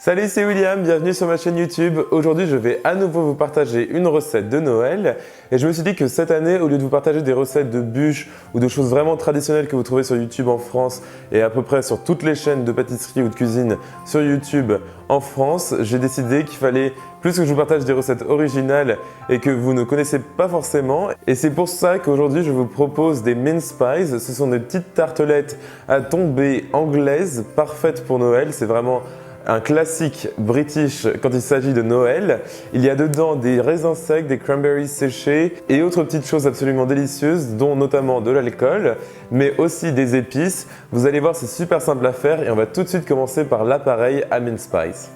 Salut, c'est William, bienvenue sur ma chaîne YouTube. Aujourd'hui, je vais à nouveau vous partager une recette de Noël. Et je me suis dit que cette année, au lieu de vous partager des recettes de bûches ou de choses vraiment traditionnelles que vous trouvez sur YouTube en France et à peu près sur toutes les chaînes de pâtisserie ou de cuisine sur YouTube en France, j'ai décidé qu'il fallait plus que je vous partage des recettes originales et que vous ne connaissez pas forcément. Et c'est pour ça qu'aujourd'hui, je vous propose des mince pies. Ce sont des petites tartelettes à tomber anglaises, parfaites pour Noël. C'est vraiment un classique british quand il s'agit de Noël. Il y a dedans des raisins secs, des cranberries séchés et autres petites choses absolument délicieuses, dont notamment de l'alcool, mais aussi des épices. Vous allez voir, c'est super simple à faire et on va tout de suite commencer par l'appareil à mince pies.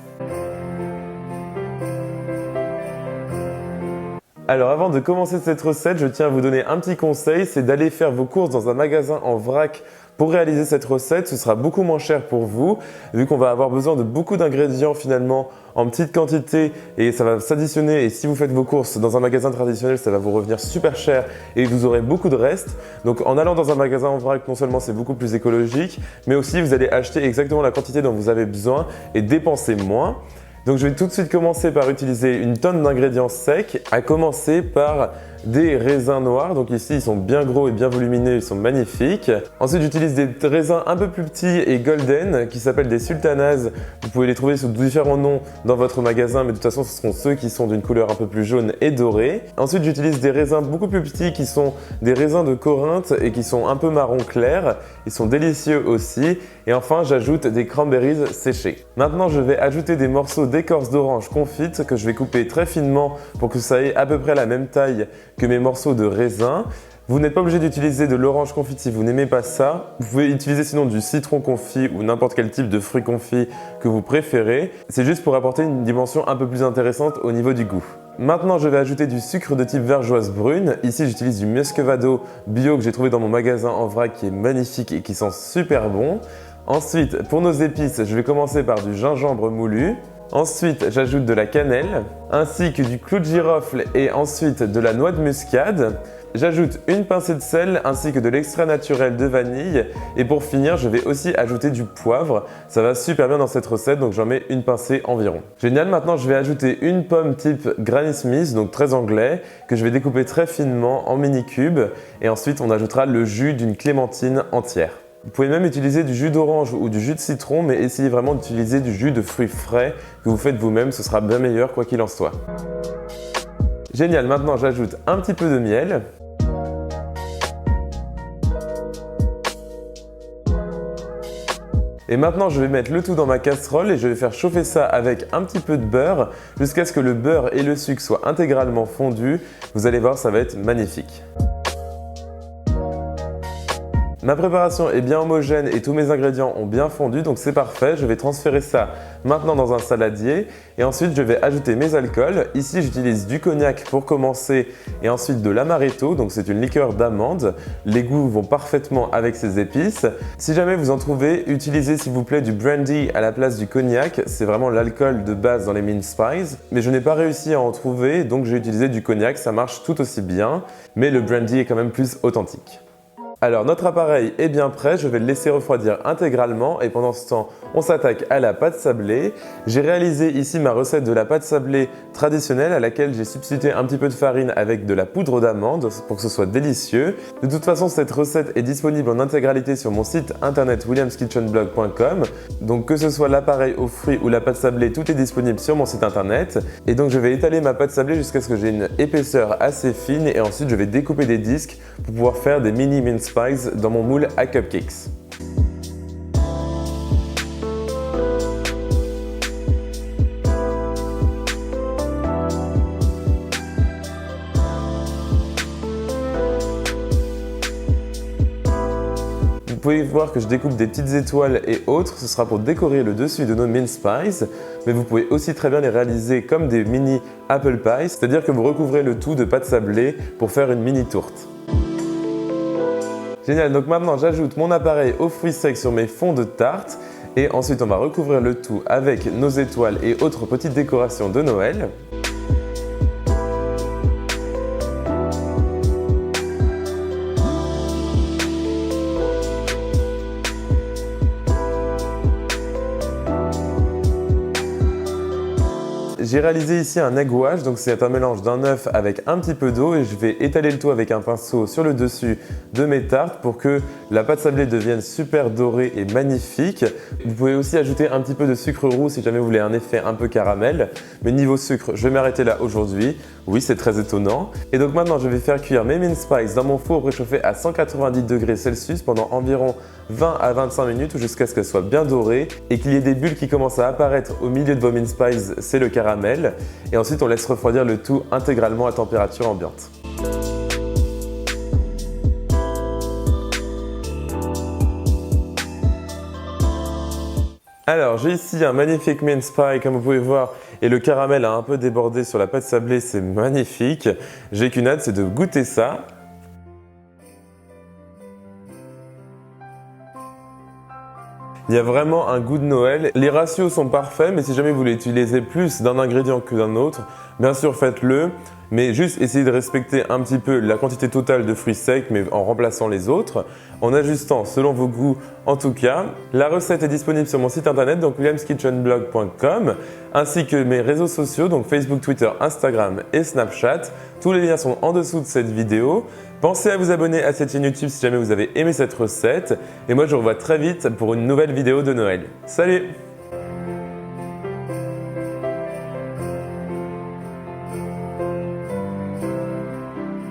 Alors avant de commencer cette recette, je tiens à vous donner un petit conseil, c'est d'aller faire vos courses dans un magasin en vrac. Pour réaliser cette recette, ce sera beaucoup moins cher pour vous, vu qu'on va avoir besoin de beaucoup d'ingrédients finalement en petite quantité et ça va s'additionner. Et si vous faites vos courses dans un magasin traditionnel, ça va vous revenir super cher et vous aurez beaucoup de restes. Donc en allant dans un magasin en vrac, non seulement c'est beaucoup plus écologique, mais aussi vous allez acheter exactement la quantité dont vous avez besoin et dépenser moins. Donc je vais tout de suite commencer par utiliser une tonne d'ingrédients secs, à commencer par des raisins noirs. Donc ici ils sont bien gros et bien volumineux, ils sont magnifiques. Ensuite j'utilise des raisins un peu plus petits et golden qui s'appellent des sultanas. Vous pouvez les trouver sous différents noms dans votre magasin, mais de toute façon ce seront ceux qui sont d'une couleur un peu plus jaune et dorée. Ensuite j'utilise des raisins beaucoup plus petits qui sont des raisins de Corinthe et qui sont un peu marron clair. Ils sont délicieux aussi. Et enfin j'ajoute des cranberries séchées. Maintenant je vais ajouter des morceaux d'écorce d'orange confite que je vais couper très finement pour que ça ait à peu près la même taille que mes morceaux de raisin. Vous n'êtes pas obligé d'utiliser de l'orange confite si vous n'aimez pas ça. Vous pouvez utiliser sinon du citron confit ou n'importe quel type de fruit confit que vous préférez. C'est juste pour apporter une dimension un peu plus intéressante au niveau du goût. Maintenant, je vais ajouter du sucre de type vergeoise brune. Ici, j'utilise du muscovado bio que j'ai trouvé dans mon magasin en vrac qui est magnifique et qui sent super bon. Ensuite, pour nos épices, je vais commencer par du gingembre moulu. Ensuite, j'ajoute de la cannelle, ainsi que du clou de girofle et ensuite de la noix de muscade. J'ajoute une pincée de sel ainsi que de l'extrait naturel de vanille. Et pour finir, je vais aussi ajouter du poivre. Ça va super bien dans cette recette, donc j'en mets une pincée environ. Génial, maintenant je vais ajouter une pomme type Granny Smith, donc très anglais, que je vais découper très finement en mini cubes. Et ensuite, on ajoutera le jus d'une clémentine entière. Vous pouvez même utiliser du jus d'orange ou du jus de citron, mais essayez vraiment d'utiliser du jus de fruits frais que vous faites vous-même, ce sera bien meilleur quoi qu'il en soit. Génial, maintenant j'ajoute un petit peu de miel. Et maintenant je vais mettre le tout dans ma casserole et je vais faire chauffer ça avec un petit peu de beurre jusqu'à ce que le beurre et le sucre soient intégralement fondus. Vous allez voir, ça va être magnifique. Ma préparation est bien homogène et tous mes ingrédients ont bien fondu, donc c'est parfait. Je vais transférer ça maintenant dans un saladier et ensuite je vais ajouter mes alcools. Ici j'utilise du cognac pour commencer et ensuite de l'amaretto, donc c'est une liqueur d'amande. Les goûts vont parfaitement avec ces épices. Si jamais vous en trouvez, utilisez s'il vous plaît du brandy à la place du cognac. C'est vraiment l'alcool de base dans les mince pies, mais je n'ai pas réussi à en trouver, donc j'ai utilisé du cognac, ça marche tout aussi bien, mais le brandy est quand même plus authentique. Alors notre appareil est bien prêt, je vais le laisser refroidir intégralement et pendant ce temps, on s'attaque à la pâte sablée. J'ai réalisé ici ma recette de la pâte sablée traditionnelle à laquelle j'ai substitué un petit peu de farine avec de la poudre d'amande pour que ce soit délicieux. De toute façon, cette recette est disponible en intégralité sur mon site internet williamskitchenblog.com. Donc que ce soit l'appareil aux fruits ou la pâte sablée, tout est disponible sur mon site internet. Et donc je vais étaler ma pâte sablée jusqu'à ce que j'ai une épaisseur assez fine et ensuite je vais découper des disques pour pouvoir faire des mini mince pies dans mon moule à cupcakes. Vous pouvez voir que je découpe des petites étoiles et autres, ce sera pour décorer le dessus de nos mince pies, mais vous pouvez aussi très bien les réaliser comme des mini apple pies, c'est-à-dire que vous recouvrez le tout de pâte sablée pour faire une mini tourte. Génial, donc maintenant j'ajoute mon appareil aux fruits secs sur mes fonds de tarte et ensuite on va recouvrir le tout avec nos étoiles et autres petites décorations de Noël. J'ai réalisé ici un egg wash, donc c'est un mélange d'un œuf avec un petit peu d'eau et je vais étaler le tout avec un pinceau sur le dessus de mes tartes pour que la pâte sablée devienne super dorée et magnifique. Vous pouvez aussi ajouter un petit peu de sucre roux si jamais vous voulez un effet un peu caramel. Mais niveau sucre, je vais m'arrêter là aujourd'hui. Oui, c'est très étonnant. Et donc maintenant, je vais faire cuire mes mince pies dans mon four préchauffé à 190 degrés Celsius pendant environ 20 à 25 minutes jusqu'à ce qu'elles soient bien dorées et qu'il y ait des bulles qui commencent à apparaître au milieu de vos mince pies, c'est le caramel. Et ensuite, on laisse refroidir le tout intégralement à température ambiante. Alors, j'ai ici un magnifique mince pie, comme vous pouvez voir, et le caramel a un peu débordé sur la pâte sablée, c'est magnifique. J'ai qu'une hâte, c'est de goûter ça. Il y a vraiment un goût de Noël. Les ratios sont parfaits, mais si jamais vous voulez utiliser plus d'un ingrédient que d'un autre, bien sûr faites-le, mais juste essayez de respecter un petit peu la quantité totale de fruits secs, mais en remplaçant les autres, en ajustant selon vos goûts en tout cas. La recette est disponible sur mon site internet, donc williamskitchenblog.com, ainsi que mes réseaux sociaux, donc Facebook, Twitter, Instagram et Snapchat. Tous les liens sont en dessous de cette vidéo. Pensez à vous abonner à cette chaîne YouTube si jamais vous avez aimé cette recette. Et moi, je vous revois très vite pour une nouvelle vidéo de Noël. Salut!